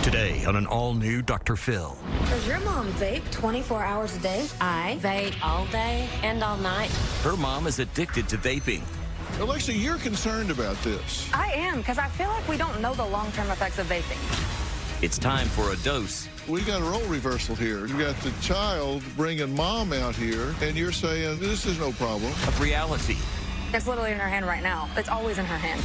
Today on an all-new Dr. Phil. Does your mom vape 24 hours a day? I vape all day and all night. Her mom is addicted to vaping. Alexa, you're concerned about this. I am, because I feel like we don't know the long-term effects of vaping. It's time for a dose We got a role reversal here. You got the child bringing mom out here, and you're saying this is no problem. of reality. It's literally in her hand right now. It's always in her hand.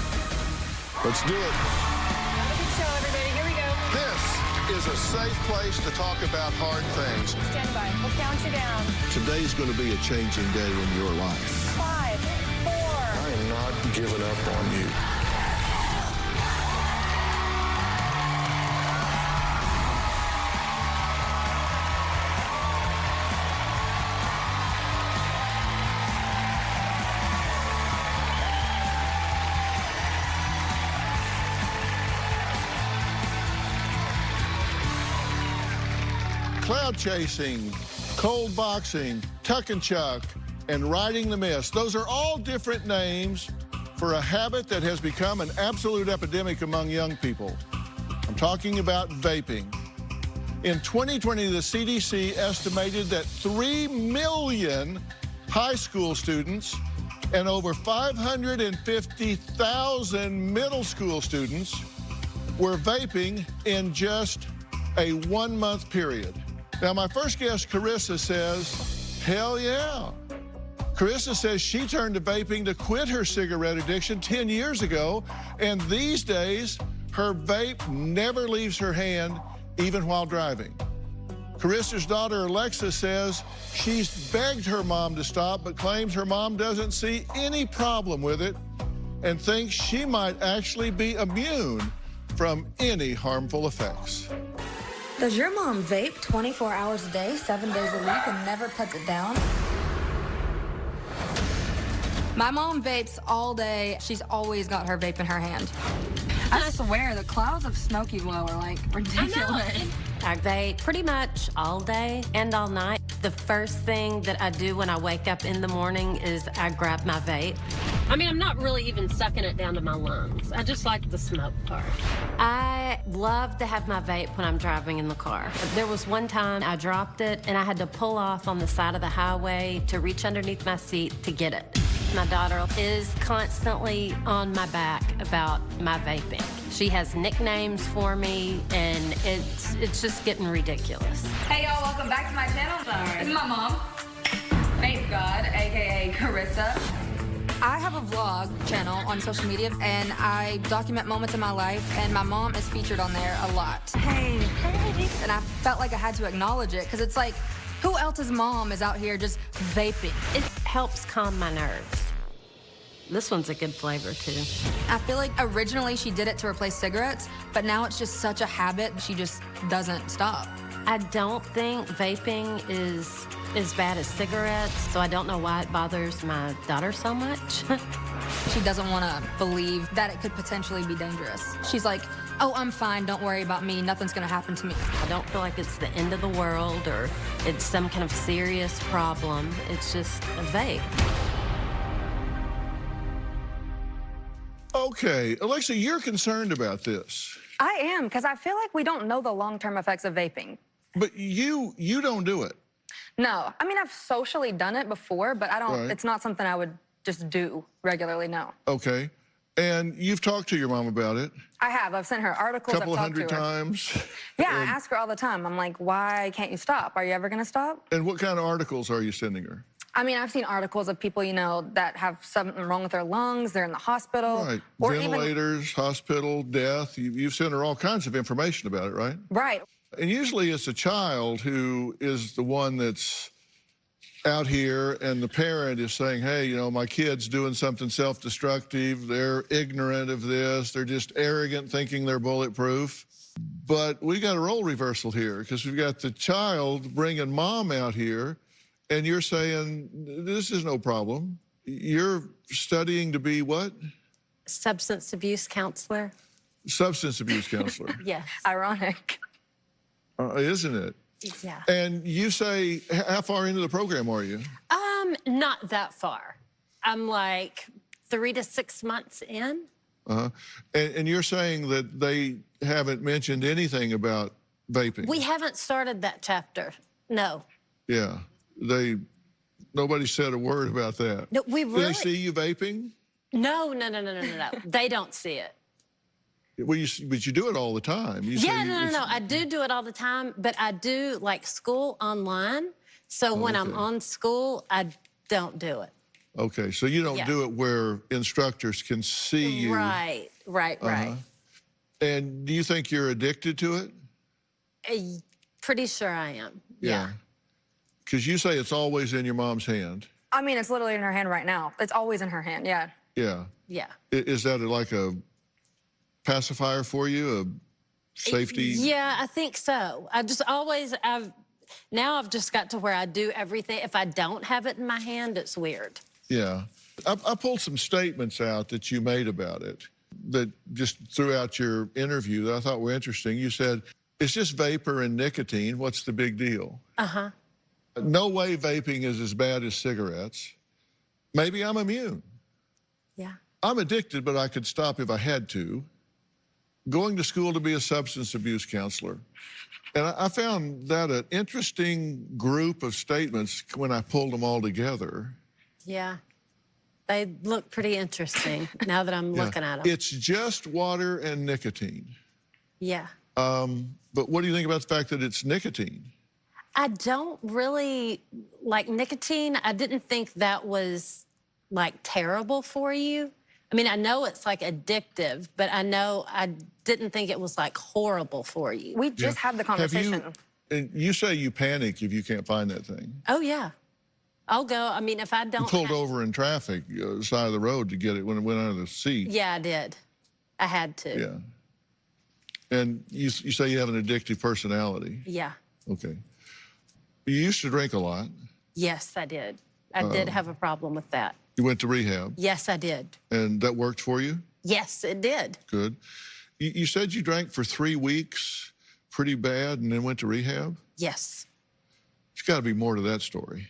Let's do it. Have a good show, everybody. Here we go. This is a safe place to talk about hard things. Stand by. We'll count you down. Today's going to be a changing day in your life. 5, 4. I am not giving up on you. Cloud chasing, cold boxing, tuck and chuck, and riding the mist. Those are all different names for a habit that has become an absolute epidemic among young people. I'm talking about vaping. In 2020, the CDC estimated that 3 million high school students and over 550,000 middle school students were vaping in just a 1-month period. Now, my first guest, Carissa, says, hell yeah. Carissa says she turned to vaping to quit her cigarette addiction 10 years ago, and these days, her vape never leaves her hand, even while driving. Carissa's daughter, Alexa, says she's begged her mom to stop, but claims her mom doesn't see any problem with it and thinks she might actually be immune from any harmful effects. Does your mom vape 24 hours a day, 7 days a week, and never puts it down? My mom vapes all day. She's always got her vape in her hand. I swear, the clouds of smoky glow are, like, ridiculous. I vape pretty much all day and all night. The first thing that I do when I wake up in the morning is I grab my vape. I mean, I'm not really even sucking it down to my lungs. I just like the smoke part. I love to have my vape when I'm driving in the car. There was one time I dropped it and I had to pull off on the side of the highway to reach underneath my seat to get it. My daughter is constantly on my back about my vaping. She has nicknames for me, and it's just getting ridiculous. Hey, y'all, welcome back to my channel. This is my mom, Vape God, a.k.a. Carissa. I have a vlog channel on social media, and I document moments in my life, and my mom is featured on there a lot. Hey. And I felt like I had to acknowledge it, because it's like, who else's mom is out here just vaping? It helps calm my nerves. This one's a good flavor, too. I feel like originally she did it to replace cigarettes, but now it's just such a habit, she just doesn't stop. I don't think vaping is as bad as cigarettes, so I don't know why it bothers my daughter so much. She doesn't want to believe that it could potentially be dangerous. She's like, oh, I'm fine, don't worry about me, nothing's gonna happen to me. I don't feel like it's the end of the world or it's some kind of serious problem. It's just a vape. Okay, Alexa, you're concerned about this, I am, because I feel like we don't know the long-term effects of vaping. but you don't do it. No. I mean, I've socially done it before, but I don't, Right. it's not something I would just do regularly, no. Okay, and you've talked to your mom about it I have. I've sent her a articles. couple of I've talked hundred to her. times. Yeah, I And- ask her all the time. I'm like, why can't you stop? Are you ever going to stop? And what kind of articles are you sending her? I mean, I've seen articles of people, you know, that have something wrong with their lungs. They're in the hospital. Right, Or even, ventilators, hospital, death. You've sent her all kinds of information about it, right? right. And usually it's a child who is the one that's out here, and the parent is saying, hey, you know, my kid's doing something self-destructive. They're ignorant of this. They're just arrogant, thinking they're bulletproof. But we got a role reversal here, because we've got the child bringing mom out here, and you're saying, this is no problem. You're studying to be what? Substance abuse counselor? Substance abuse counselor. Yes. Ironic. Isn't it? Yeah. And you say, how far into the program are you? Not that far. I'm like 3 to 6 months in. And you're saying that they haven't mentioned anything about vaping. We haven't started that chapter. No. Yeah. Nobody said a word about that. No, we Do really. they see you vaping? No. They don't see it. Well, but you do it all the time. You Yeah, say no. I do it all the time, but I do like school online. So when I'm okay. on school, I don't do it. Okay, so you don't Yeah. do it where instructors can see you. Right. And do you think you're addicted to it? Pretty sure I am. Yeah. Because you say it's always in your mom's hand. I mean, it's literally in her hand right now. It's always in her hand, yeah. Yeah. Yeah. Is that like a pacifier for you, a safety? Yeah, I think so. Now I've just got to where I do everything. If I don't have it in my hand, it's weird. Yeah. I pulled some statements out that you made about it that just throughout your interview that I thought were interesting. You said, it's just vapor and nicotine. What's the big deal? Uh-huh. No way vaping is as bad as cigarettes. Maybe I'm immune. Yeah. I'm addicted, but I could stop if I had to. Going to school to be a substance abuse counselor. And I found that an interesting group of statements when I pulled them all together. Yeah. They look pretty interesting now that I'm looking at them. It's just water and nicotine. Yeah. But what do you think about the fact that it's nicotine? I don't really like nicotine. I didn't think that was like terrible for you. I mean, I know it's like addictive, but I didn't think it was like horrible for you. We just had the conversation. And you say you panic if you can't find that thing. Oh, yeah. I'll go. I mean, if I don't. You pulled over in traffic, side of the road to get it when it went under the seat. Yeah, I did. I had to. Yeah. And you say you have an addictive personality. Yeah. Okay. You used to drink a lot. Yes, I did. I did have a problem with that. You went to rehab. Yes, I did. And that worked for you? Yes, it did. Good. You said you drank for 3 weeks, pretty bad, and then went to rehab? Yes. There's got to be more to that story.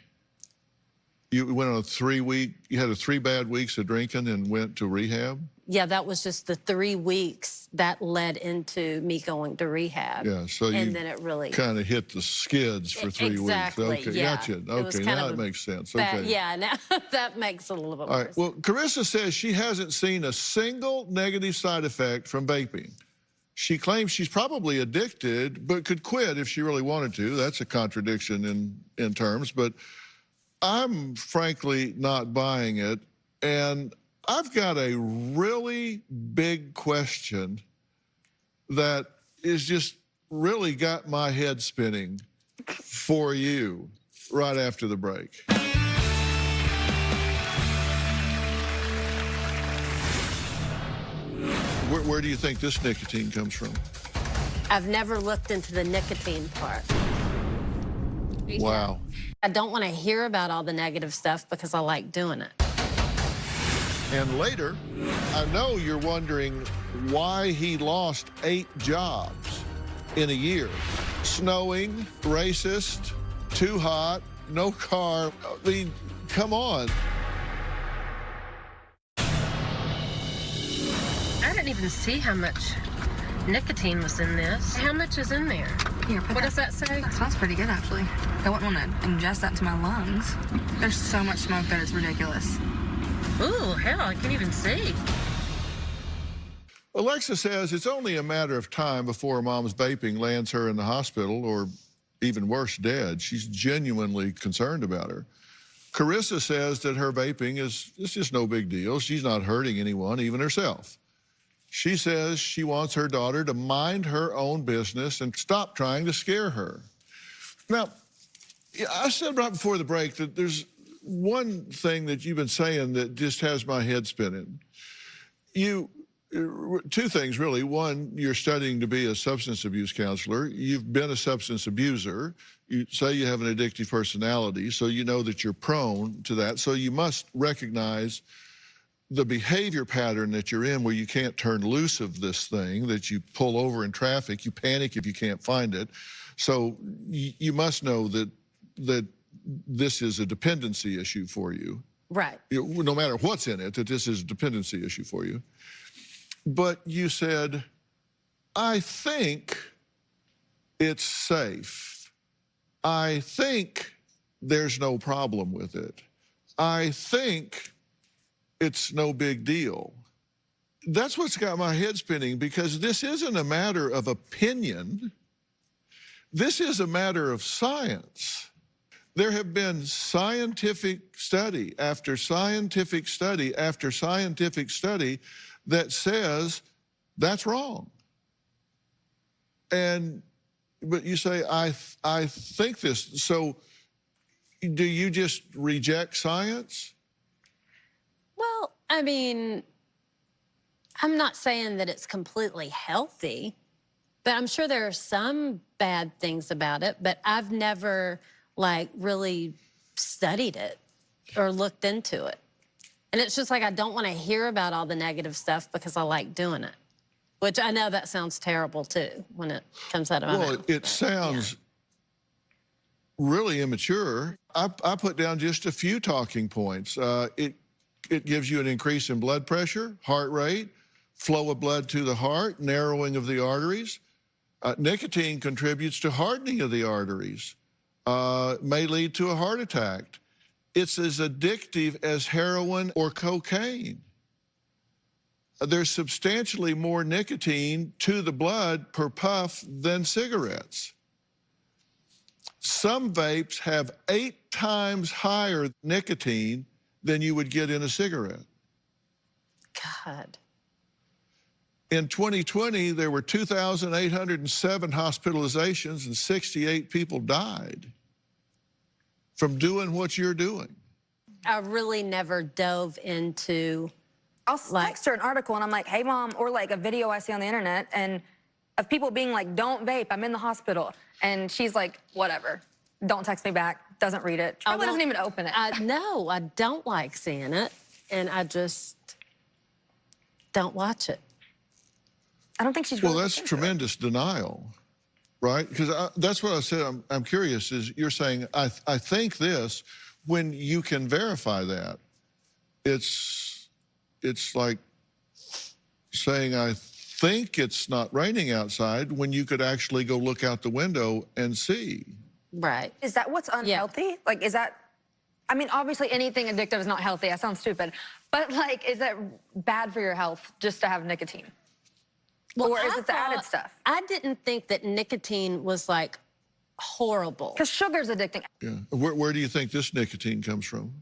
You went on a 3-week, you had 3 bad weeks of drinking and went to rehab? Yeah, that was just the 3 weeks that led into me going to rehab. Yeah, so you and then it really kind of hit the skids for 3 exactly, weeks. Okay, yeah. gotcha. It was Okay, kind now of it makes sense. bad, Okay. yeah, now that makes it a little bit All worse. right. Well, Carissa says she hasn't seen a single negative side effect from vaping. She claims she's probably addicted, but could quit if she really wanted to. That's a contradiction in terms, but I'm frankly not buying it. And I've got a really big question that is just really got my head spinning for you right after the break. Where do you think this nicotine comes from? I've never looked into the nicotine part. Wow. I don't want to hear about all the negative stuff because I like doing it. And later, I know you're wondering why he lost 8 jobs in a year. Snowing, racist, too hot, no car. I mean, come on. I didn't even see how much nicotine was in this. How much is in there? Here, What does that say? That smells pretty good, actually. I wouldn't want to ingest that to my lungs. There's so much smoke that it's ridiculous. Ooh, hell, I can't even see. Alexa says it's only a matter of time before her mom's vaping lands her in the hospital or even worse, dead. She's genuinely concerned about her. Carissa says that her vaping it's just no big deal. She's not hurting anyone, even herself. She says she wants her daughter to mind her own business and stop trying to scare her. Now, I said right before the break that there's one thing that you've been saying that just has my head spinning. 2 things, really. One, you're studying to be a substance abuse counselor. You've been a substance abuser. You say you have an addictive personality, so you know that you're prone to that. So you must recognize the behavior pattern that you're in where you can't turn loose of this thing, that you pull over in traffic, you panic if you can't find it. So you must know that this is a dependency issue for you. Right. No matter what's in it, that this is a dependency issue for you. But you said I think it's safe. I think there's no problem with it. I think it's no big deal. That's what's got my head spinning, because this isn't a matter of opinion. This is a matter of science. There have been scientific study after scientific study after scientific study that says that's wrong. But you say, I think this. So do you just reject science? Well, I mean, I'm not saying that it's completely healthy, but I'm sure there are some bad things about it, but I've never, like, really studied it or looked into it. And it's just like I don't want to hear about all the negative stuff because I like doing it, which I know that sounds terrible, too, when it comes out of my mouth. Well, it sounds really immature. I put down just a few talking points. It gives you an increase in blood pressure, heart rate, flow of blood to the heart, narrowing of the arteries. Nicotine contributes to hardening of the arteries, may lead to a heart attack. It's as addictive as heroin or cocaine. There's substantially more nicotine to the blood per puff than cigarettes. Some vapes have 8 times higher nicotine than you would get in a cigarette. God. In 2020, there were 2,807 hospitalizations and 68 people died from doing what you're doing. I really never dove into... I'll text her an article and I'm like, hey, Mom, or like a video I see on the internet and of people being like, don't vape, I'm in the hospital. And she's like, whatever, don't text me back, doesn't read it. Probably doesn't even open it. No, I don't like seeing it, and I just don't watch it. I don't think she's Well, really that's into tremendous denial, right? Because that's what I said. I'm curious, is you're saying, I think this, when you can verify that. It's like saying, I think it's not raining outside, when you could actually go look out the window and see. Right. Is that what's unhealthy? Like, is that, I mean, obviously anything addictive is not healthy. That sounds stupid. But like, is that bad for your health just to have nicotine? Well, or is it the added stuff? I didn't think that nicotine was like horrible. Because sugar's addicting. Yeah. Where do you think this nicotine comes from?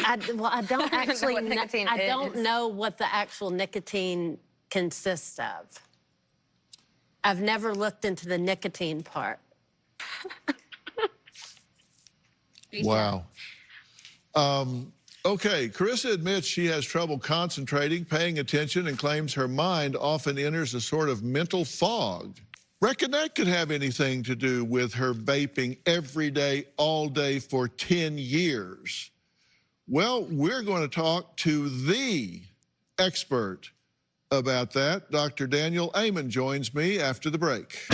I don't actually what nicotine I don't is. know what the actual nicotine consists of. I've never looked into the nicotine part. Wow. Okay, Carissa admits she has trouble concentrating, paying attention, and claims her mind often enters a sort of mental fog. Reckon that could have anything to do with her vaping every day, all day for 10 years. Well, we're going to talk to the expert about that. Dr. Daniel Amen joins me after the break.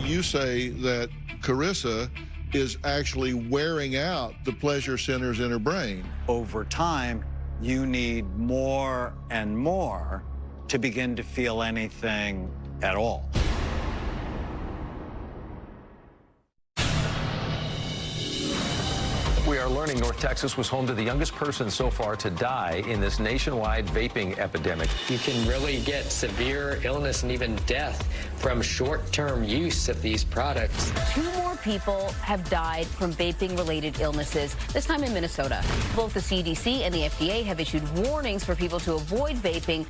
You say that Carissa is actually wearing out the pleasure centers in her brain. Over time, you need more and more to begin to feel anything at all. We are learning North Texas was home to the youngest person so far to die in this nationwide vaping epidemic. You can really get severe illness and even death from short-term use of these products. 2 more people have died from vaping-related illnesses, this time in Minnesota. Both the CDC and the FDA have issued warnings for people to avoid vaping.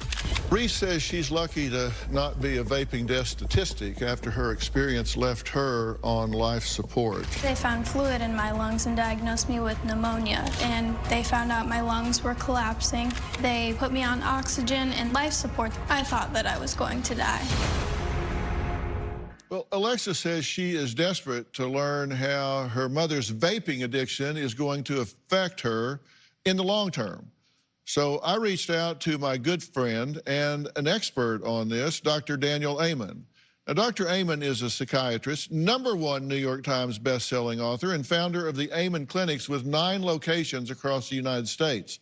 Reese says she's lucky to not be a vaping death statistic after her experience left her on life support. They found fluid in my lungs and diagnosed me with pneumonia, and they found out my lungs were collapsing. They put me on oxygen and life support. I thought that I was going to die. Well, Alexa says she is desperate to learn how her mother's vaping addiction is going to affect her in the long term. So I reached out to my good friend and an expert on this, Dr. Daniel Amen. Now, Dr. Amen is a psychiatrist, #1 New York Times best-selling author, and founder of the Amen Clinics with 9 locations across the United States.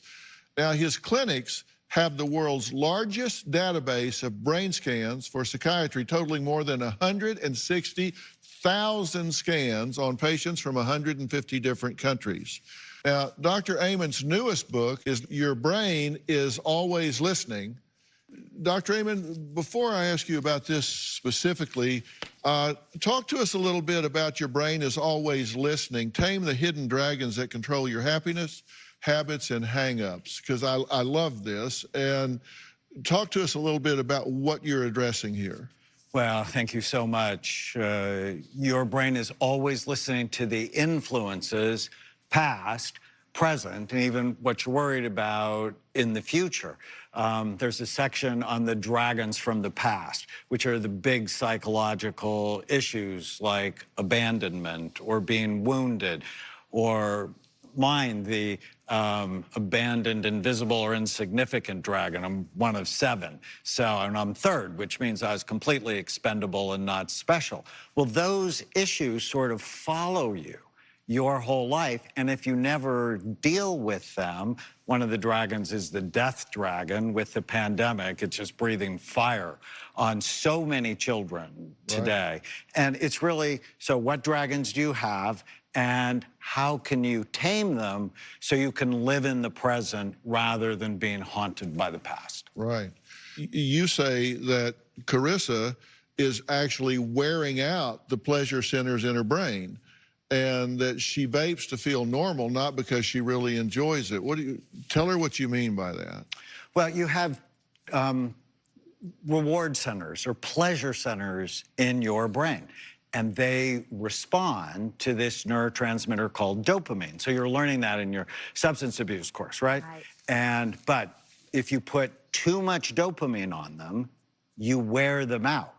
Now, his clinics have the world's largest database of brain scans for psychiatry, totaling more than 160,000 scans on patients from 150 different countries. Now, Dr. Amen's newest book is Your Brain is Always Listening. Dr. Amen, before I ask you about this specifically, talk to us a little bit about Your Brain is Always Listening. Tame the hidden dragons that control your happiness, habits, and hang-ups, because I love this. And talk to us a little bit about what you're addressing here. Well, thank you so much. Your brain is always listening to the influences, past, present, and even what you're worried about in the future. There's a section on the dragons from the past, which are the big psychological issues like abandonment or being wounded, or mine, the abandoned, invisible, or insignificant dragon. I'm one of 7, and I'm 3rd, which means I was completely expendable and not special. Well, those issues sort of follow you your whole life, and if you never deal with them, one of the dragons is the death dragon. With the pandemic, it's just breathing fire on so many children today. Right. And it's really, so what dragons do you have, and how can you tame them so you can live in the present rather than being haunted by the past? Right. You say that Carissa is actually wearing out the pleasure centers in her brain, and that she vapes to feel normal, not because she really enjoys it. What do you tell her what you mean by that? Well, you have reward centers or pleasure centers in your brain, and they respond to this neurotransmitter called dopamine. So you're learning that in your substance abuse course, right? But if you put too much dopamine on them, you wear them out.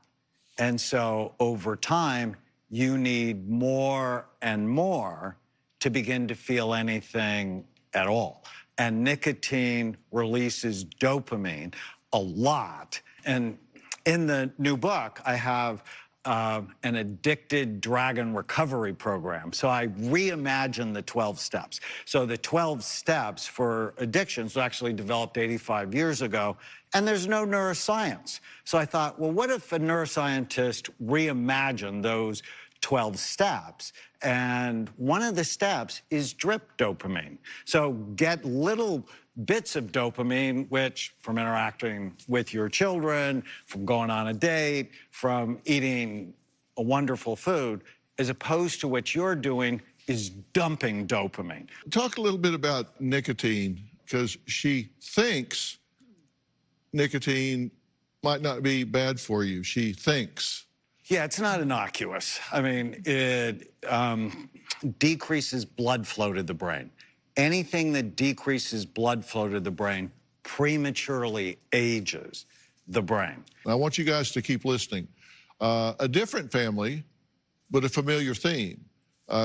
And so over time, you need more and more to begin to feel anything at all. And nicotine releases dopamine a lot. And in the new book, I have an addicted dragon recovery program. So I reimagined the 12 steps. So the 12 steps for addictions were actually developed 85 years ago, and there's no neuroscience. So I thought, well, what if a neuroscientist reimagined those 12 steps? And one of the steps is drip dopamine. So get little bits of dopamine, which from interacting with your children, from going on a date, from eating a wonderful food, as opposed to what you're doing is dumping dopamine. Talk a little bit about nicotine, because she thinks nicotine might not be bad for you. She thinks. Yeah, it's not innocuous. I mean, it decreases blood flow to the brain. Anything that decreases blood flow to the brain prematurely ages the brain. I want you guys to keep listening. A different family, but a familiar theme.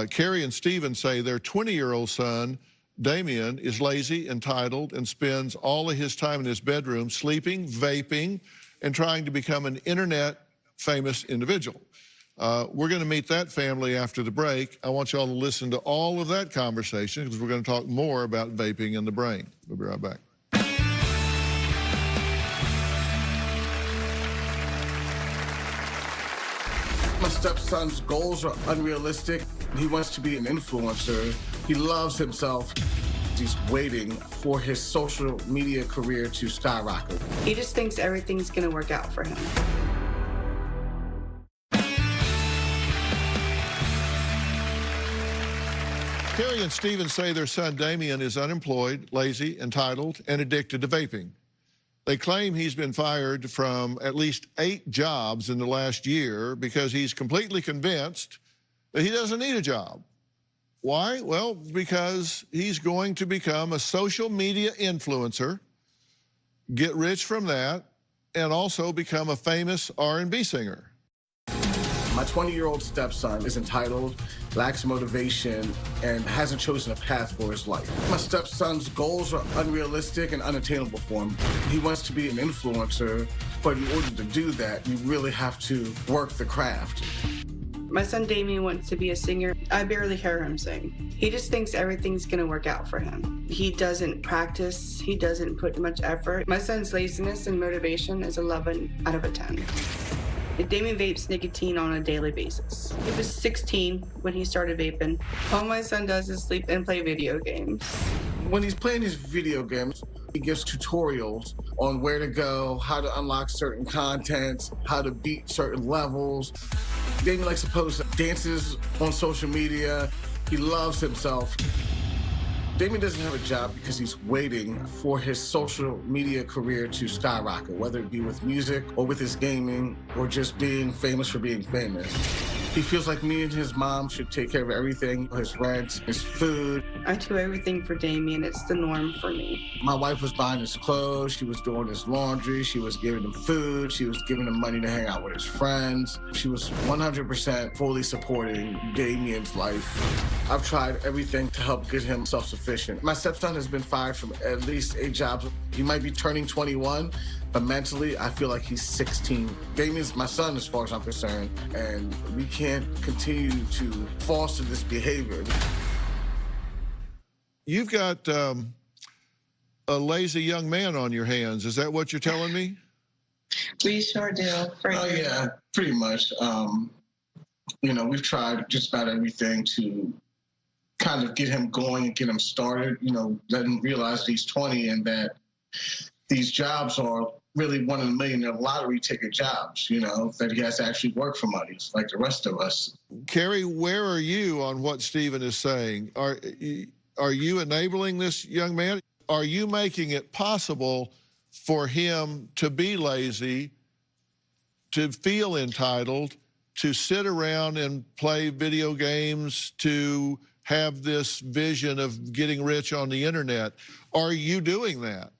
Carrie and Stephen say their 20-year-old son, Damien, is lazy, entitled, and spends all of his time in his bedroom sleeping, vaping, and trying to become an internet famous individual. We're going to meet that family after the break. I want you all to listen to all of that conversation, because we're going to talk more about vaping in the brain. We'll be right back. My stepson's goals are unrealistic. He wants to be an influencer. He loves himself. He's waiting for his social media career to skyrocket. He just thinks everything's going to work out for him. Carrie and Stephen say their son Damien is unemployed, lazy, entitled, and addicted to vaping. They claim he's been fired from at least 8 jobs in the last year because he's completely convinced that he doesn't need a job. Why? Well, because he's going to become a social media influencer, get rich from that, and also become a famous R&B singer. My 20-year-old stepson is entitled, lacks motivation, and hasn't chosen a path for his life. My stepson's goals are unrealistic and unattainable for him. He wants to be an influencer, but in order to do that, you really have to work the craft. My son Damien wants to be a singer. I barely hear him sing. He just thinks everything's gonna work out for him. He doesn't practice. He doesn't put much effort. My son's laziness and motivation is 11 out of 10. Damien vapes nicotine on a daily basis. He was 16 when he started vaping. All my son does is sleep and play video games. When he's playing his video games, he gives tutorials on where to go, how to unlock certain content, how to beat certain levels. Damien likes to post dances on social media. He loves himself. Damien doesn't have a job because he's waiting for his social media career to skyrocket, whether it be with music or with his gaming or just being famous for being famous. He feels like me and his mom should take care of everything, his rent, his food. I do everything for Damien. It's the norm for me. My wife was buying his clothes. She was doing his laundry. She was giving him food. She was giving him money to hang out with his friends. She was 100% fully supporting Damien's life. I've tried everything to help get him self-sufficient. My stepson has been fired from at least 8 jobs. He might be turning 21, but mentally, I feel like he's 16. Damien's my son as far as I'm concerned, and we can't continue to foster this behavior. You've got a lazy young man on your hands. Is that what you're telling me? We sure do. Oh, yeah, pretty much. You know, we've tried just about everything to kind of get him going and get him started, you know, let him realize that he's 20 and that these jobs are really one in a million lottery ticket jobs, you know, that he has to actually work for money like the rest of us. Carrie, where are you on what Stephen is saying? Are you enabling this young man? Are you making it possible for him to be lazy, to feel entitled, to sit around and play video games, to have this vision of getting rich on the internet? Are you doing that?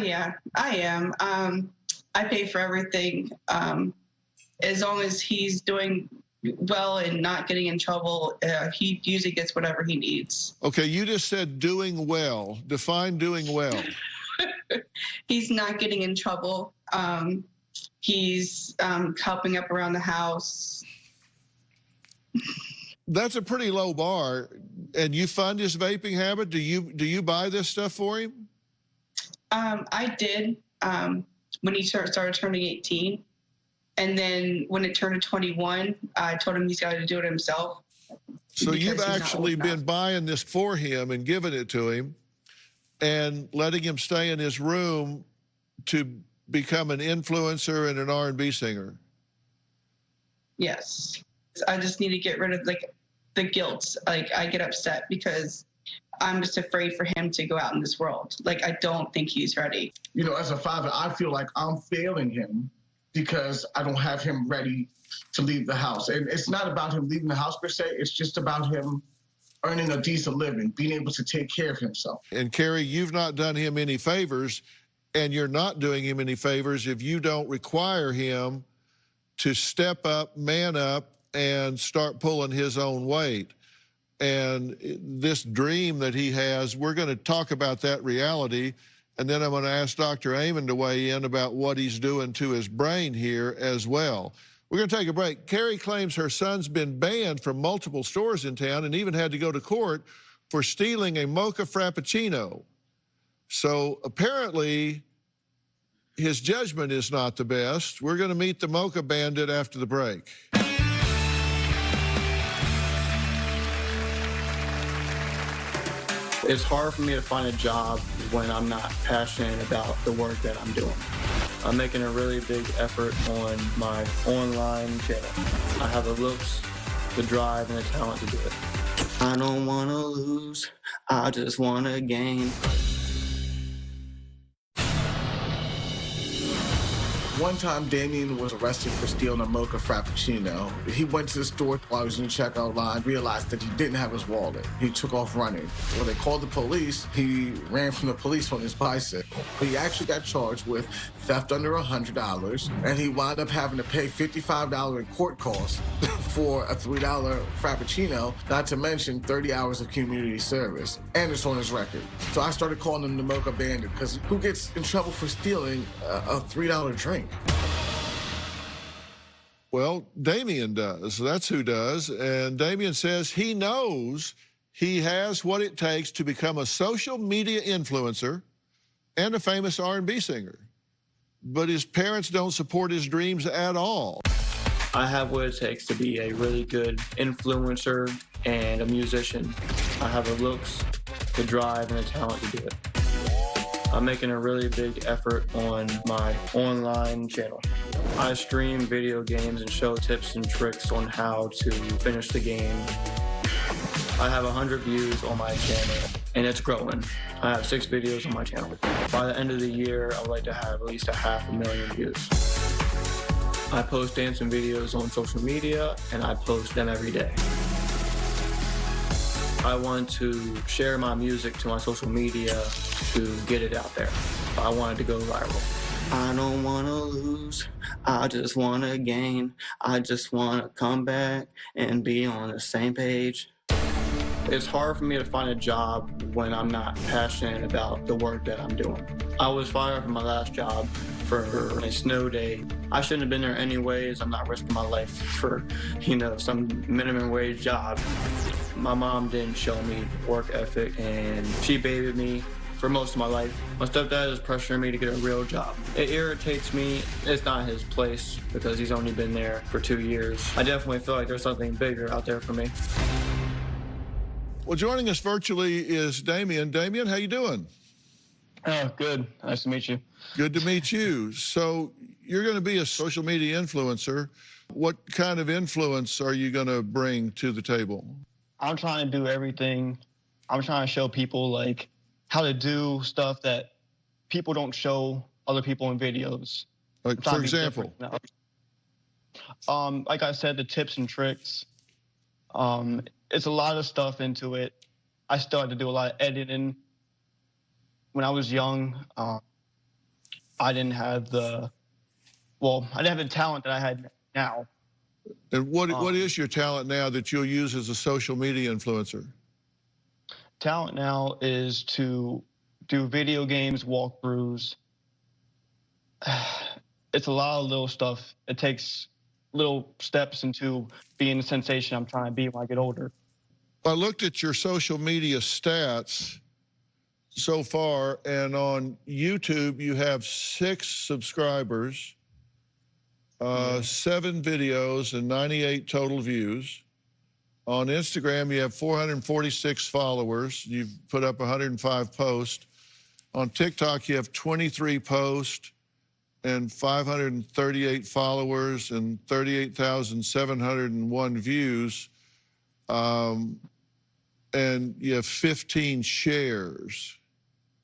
Yeah, I am. I pay for everything. As long as he's doing well and not getting in trouble, he usually gets whatever he needs. Okay, you just said doing well. Define doing well. He's not getting in trouble. He's helping up around the house. That's a pretty low bar. And you fund his vaping habit? Do you buy this stuff for him? I did when he started turning 18. And then when it turned to 21, I told him he's got to do it himself. So you've actually been buying this for him and giving it to him and letting him stay in his room to become an influencer and an R&B singer? Yes. I just need to get rid of the guilt. Like, I get upset because I'm just afraid for him to go out in this world. Like, I don't think he's ready. You know, as a father, I feel like I'm failing him because I don't have him ready to leave the house. And it's not about him leaving the house per se. It's just about him earning a decent living, being able to take care of himself. And Carrie, you've not done him any favors, and you're not doing him any favors if you don't require him to step up, man up, and start pulling his own weight. And this dream that he has, we're going to talk about that reality, and then I'm going to ask Dr. Amon to weigh in about what he's doing to his brain here as well. We're going to take a break. Carrie claims her son's been banned from multiple stores in town and even had to go to court for stealing a mocha frappuccino. So apparently his judgment is not the best. We're going to meet the mocha bandit after the break. It's hard for me to find a job when I'm not passionate about the work that I'm doing. I'm making a really big effort on my online channel. I have the looks, the drive, and the talent to do it. I don't want to lose, I just want to gain. One time, Damien was arrested for stealing a mocha frappuccino. He went to the store while he was in the checkout line, realized that he didn't have his wallet. He took off running. When they called the police, he ran from the police on his bicycle. He actually got charged with theft under $100, and he wound up having to pay $55 in court costs for a $3 frappuccino, not to mention 30 hours of community service. And it's on his record. So I started calling him the Mocha Bandit, because who gets in trouble for stealing a $3 drink? Well, Damien does. That's who does. And Damien says he knows he has what it takes to become a social media influencer and a famous R&B singer. But his parents don't support his dreams at all. I have what it takes to be a really good influencer and a musician. I have the looks, the drive, and the talent to do it. I'm making a really big effort on my online channel. I stream video games and show tips and tricks on how to finish the game. I have 100 views on my channel, and it's growing. I have 6 videos on my channel. By the end of the year, I would like to have at least 500,000 views. I post dancing videos on social media, and I post them every day. I want to share my music to my social media to get it out there. I want it to go viral. I don't want to lose, I just want to gain. I just want to come back and be on the same page. It's hard for me to find a job when I'm not passionate about the work that I'm doing. I was fired from my last job for a snow day. I shouldn't have been there anyways. I'm not risking my life for, some minimum wage job. My mom didn't show me work ethic, and she babied me for most of my life. My stepdad is pressuring me to get a real job. It irritates me. It's not his place because he's only been there for 2 years. I definitely feel like there's something bigger out there for me. Well, joining us virtually is Damien. Damien, how you doing? Oh, good. Nice to meet you. Good to meet you. So you're going to be a social media influencer. What kind of influence are you going to bring to the table? I'm trying to do everything. I'm trying to show people like how to do stuff that people don't show other people in videos. Like, for example? Like I said, the tips and tricks. It's a lot of stuff into it. I still had to do a lot of editing. When I was young, I didn't have the talent that I had now. And what is your talent now that you'll use as a social media influencer? Talent now is to do video games, walkthroughs. It's a lot of little stuff. It takes little steps into being the sensation I'm trying to be when I get older. I looked at your social media stats so far, and on YouTube you have 6 subscribers, 7 videos, and 98 total views. On Instagram you have 446 followers. You've put up 105 posts. On TikTok you have 23 posts and 538 followers and 38,701 views. And you have 15 shares.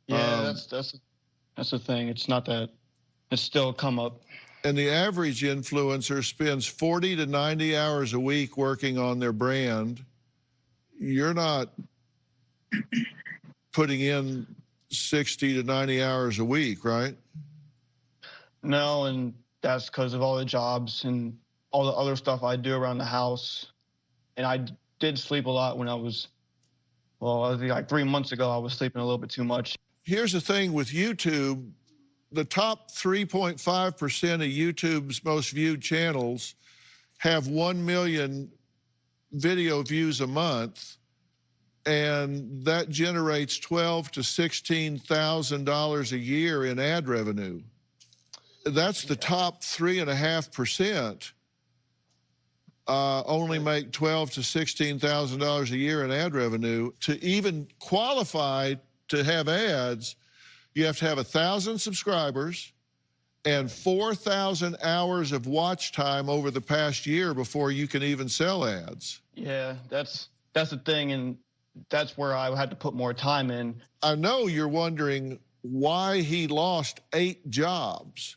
Yeah, that's the thing. It's not that. It's still come up. And the average influencer spends 40 to 90 hours a week working on their brand. You're not putting in 60 to 90 hours a week, right? No, and that's because of all the jobs and all the other stuff I do around the house. And I did sleep a lot when I was, I think like 3 months ago, I was sleeping a little bit too much. Here's the thing with YouTube. The top 3.5% of YouTube's most viewed channels have 1 million video views a month, and that generates $12,000 to $16,000 a year in ad revenue. That's the top 3.5%. Only make $12,000 to $16,000 a year in ad revenue. To even qualify to have ads, you have to have 1,000 subscribers and 4,000 hours of watch time over the past year before you can even sell ads. Yeah, that's the thing, and that's where I had to put more time in. I know you're wondering why he lost 8 jobs.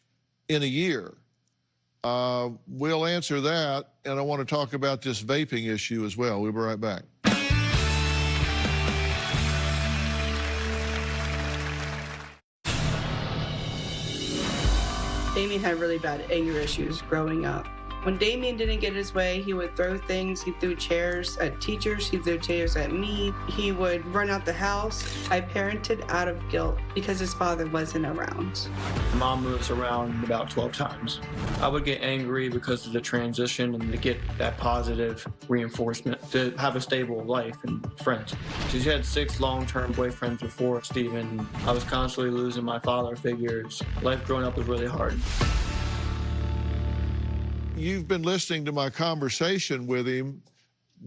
in a year? We'll answer that, and I want to talk about this vaping issue as well. We'll be right back. Damien had really bad anger issues growing up. When Damien didn't get his way, he would throw things. He threw chairs at teachers. He threw chairs at me. He would run out the house. I parented out of guilt because his father wasn't around. Mom moves around about 12 times. I would get angry because of the transition and to get that positive reinforcement, to have a stable life and friends. She had 6 long-term boyfriends before Stephen. I was constantly losing my father figures. Life growing up was really hard. You've been listening to my conversation with him.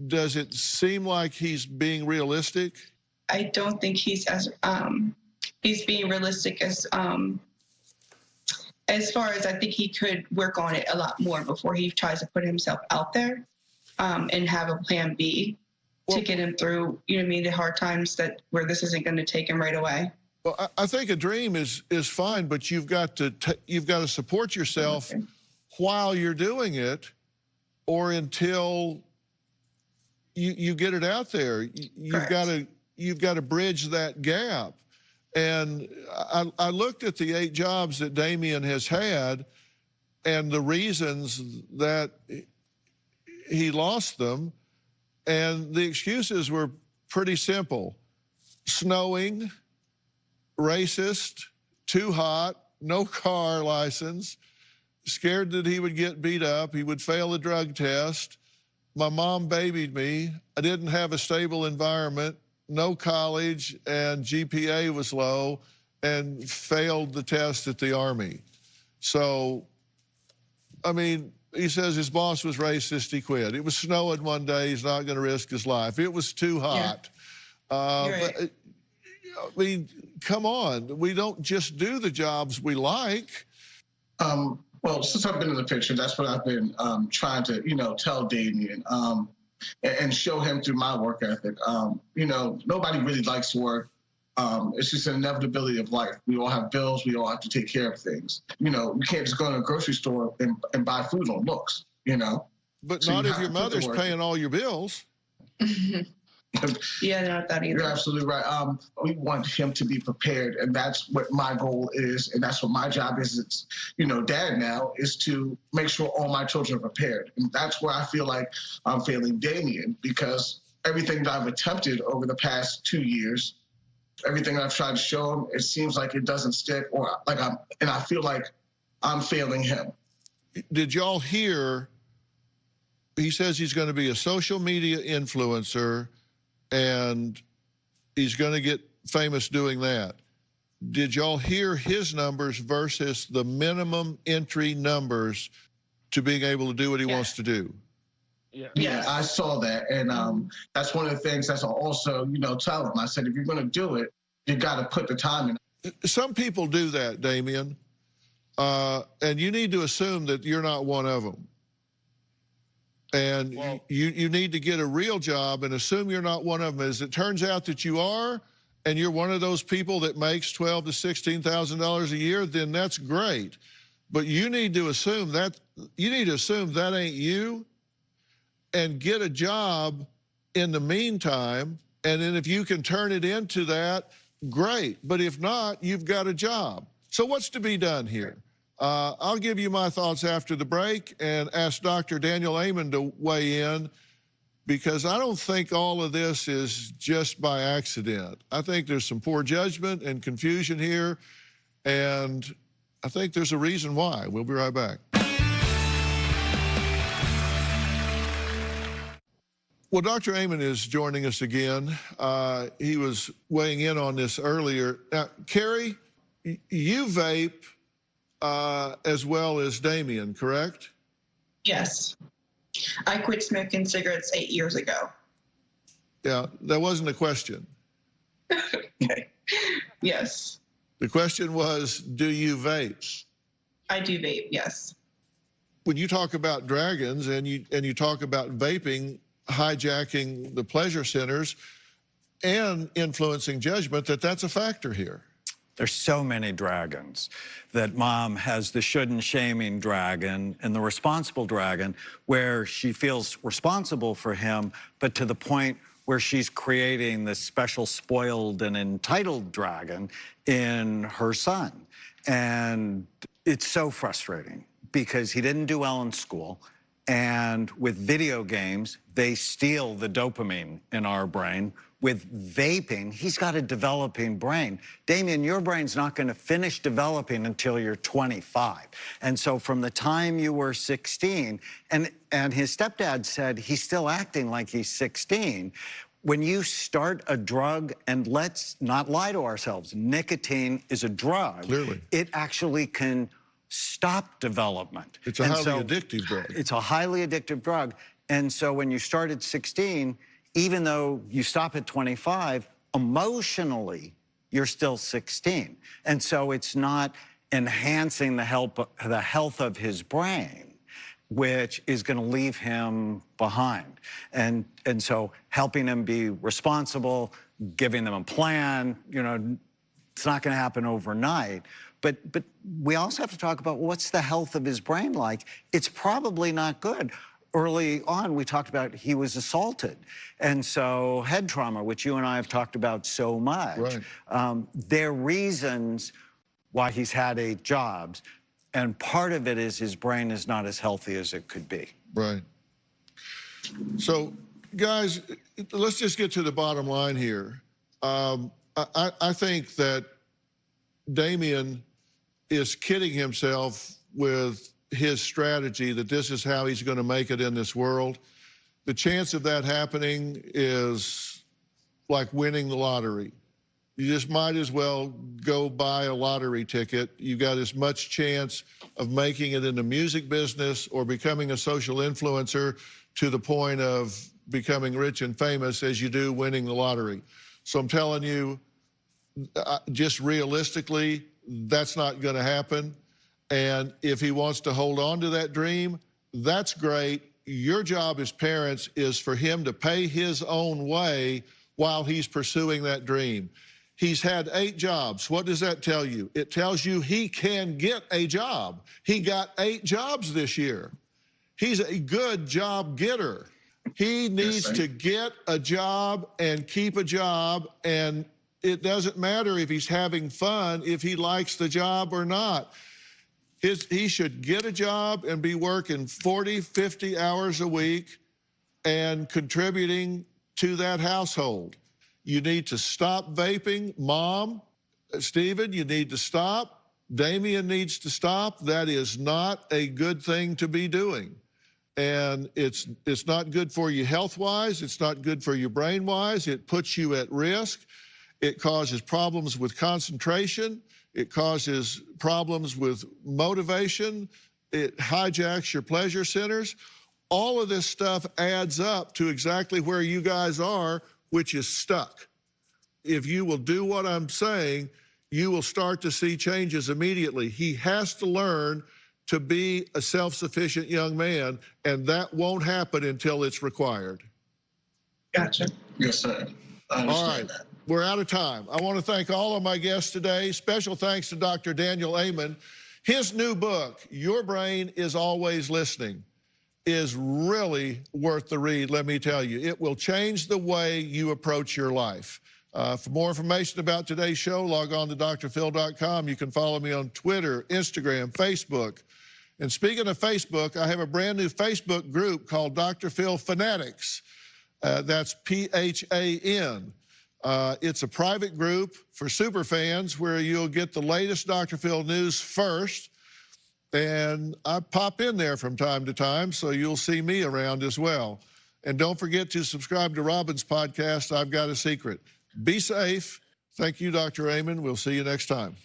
Does it seem like he's being realistic? I don't think he's being realistic as far as I think he could work on it a lot more before he tries to put himself out there and have a plan B to get him through, you know what I mean, the hard times where this isn't going to take him right away. Well, I think a dream is fine, but you've got to support yourself while you're doing it, or until you get it out there. You've got to bridge that gap. And I looked at the 8 jobs that Damien has had and the reasons that he lost them, and the excuses were pretty simple. Snowing, racist, too hot, no car license, scared that he would get beat up, he would fail the drug test. My mom babied me. I didn't have a stable environment, no college, and GPA was low, and failed the test at the Army. So, I mean, he says his boss was racist, he quit. It was snowing one day, he's not gonna risk his life. It was too hot. Yeah. But, I mean, come on, we don't just do the jobs we like. Well, since I've been in the picture, that's what I've been trying to, tell Damien and show him through my work ethic. Nobody really likes to work. It's just an inevitability of life. We all have bills. We all have to take care of things. You can't just go to a grocery store and buy food on looks, But So not you if have your to put the mother's work paying all your bills. Yeah, not that either. You're absolutely right. We want him to be prepared, and that's what my goal is, and that's what my job is. It's, dad now, is to make sure all my children are prepared. And that's where I feel like I'm failing Damien, because everything that I've attempted over the past 2 years, everything I've tried to show him, it seems like it doesn't stick, and I feel like I'm failing him. Did y'all hear, he says he's going to be a social media influencer, and he's going to get famous doing that. Did y'all hear his numbers versus the minimum entry numbers to being able to do what he wants to do? Yeah, I saw that, and that's one of the things that's also, tell him. I said, if you're going to do it, you got to put the time in. Some people do that, Damien, and you need to assume that you're not one of them. And you need to get a real job and assume you're not one of them. As it turns out that you are, and you're one of those people that makes $12,000 to $16,000 a year, then that's great. But you need to assume that ain't you, and get a job in the meantime. And then if you can turn it into that, great. But if not, you've got a job. So what's to be done here? I'll give you my thoughts after the break and ask Dr. Daniel Amen to weigh in, because I don't think all of this is just by accident. I think there's some poor judgment and confusion here, and I think there's a reason why. We'll be right back. Well, Dr. Amen is joining us again. He was weighing in on this earlier. Now, Carrie, you vape as well as Damien, correct? Yes. I quit smoking cigarettes 8 years ago. Yeah, that wasn't a question. Yes. The question was, do you vape? I do vape, yes. When you talk about dragons and you talk about vaping hijacking the pleasure centers and influencing judgment, that's a factor here. There's so many dragons that mom has the shouldn't shaming dragon and the responsible dragon where she feels responsible for him, but to the point where she's creating this special spoiled and entitled dragon in her son. And it's so frustrating because he didn't do well in school. And with video games, they steal the dopamine in our brain. With vaping, he's got a developing brain. Damien, your brain's not going to finish developing until you're 25. And so from the time you were 16, and his stepdad said he's still acting like he's 16, when you start a drug, and let's not lie to ourselves, nicotine is a drug. Clearly. It actually can stop development. It's a highly addictive drug. It's a highly addictive drug. And so when you start at 16, even though you stop at 25, emotionally, you're still 16. And so it's not enhancing the health of his brain, which is going to leave him behind. And so helping him be responsible, giving them a plan, you know, it's not going to happen overnight. But we also have to talk about what's the health of his brain like. It's probably not good. Early on, we talked about he was assaulted. And so head trauma, which you and I have talked about so much, right. There are reasons why he's had 8 jobs. And part of it is his brain is not as healthy as it could be. Right. So, guys, let's just get to the bottom line here. I think that Damien is kidding himself with his strategy that this is how he's going to make it in this world. The chance of that happening is like winning the lottery. You just might as well go buy a lottery ticket. You got as much chance of making it in the music business or becoming a social influencer to the point of becoming rich and famous as you do winning the lottery. So I'm telling you, just realistically, that's not going to happen. And if he wants to hold on to that dream, that's great. Your job as parents is for him to pay his own way while he's pursuing that dream. He's had 8 jobs. What does that tell you? It tells you he can get a job. He got 8 jobs this year. He's a good job getter. He needs to get a job and keep a job, and it doesn't matter if he's having fun, if he likes the job or not. He should get a job and be working 40, 50 hours a week and contributing to that household. You need to stop vaping. Mom, Stephen, you need to stop. Damien needs to stop. That is not a good thing to be doing. And it's not good for you health-wise. It's not good for you brain-wise. It puts you at risk. It causes problems with concentration. It causes problems with motivation. It hijacks your pleasure centers. All of this stuff adds up to exactly where you guys are, which is stuck. If you will do what I'm saying, you will start to see changes immediately. He has to learn to be a self-sufficient young man, and that won't happen until it's required. Gotcha. Yes, sir. I understand all right. that. We're out of time. I want to thank all of my guests today. Special thanks to Dr. Daniel Amen. His new book, Your Brain is Always Listening, is really worth the read, let me tell you. It will change the way you approach your life. For more information about today's show, log on to drphil.com. You can follow me on Twitter, Instagram, Facebook. And speaking of Facebook, I have a brand new Facebook group called Dr. Phil Fanatics. That's P-H-A-N. It's a private group for super fans where you'll get the latest Dr. Phil news first. And I pop in there from time to time, so you'll see me around as well. And don't forget to subscribe to Robin's podcast, I've Got a Secret. Be safe. Thank you, Dr. Amen. We'll see you next time.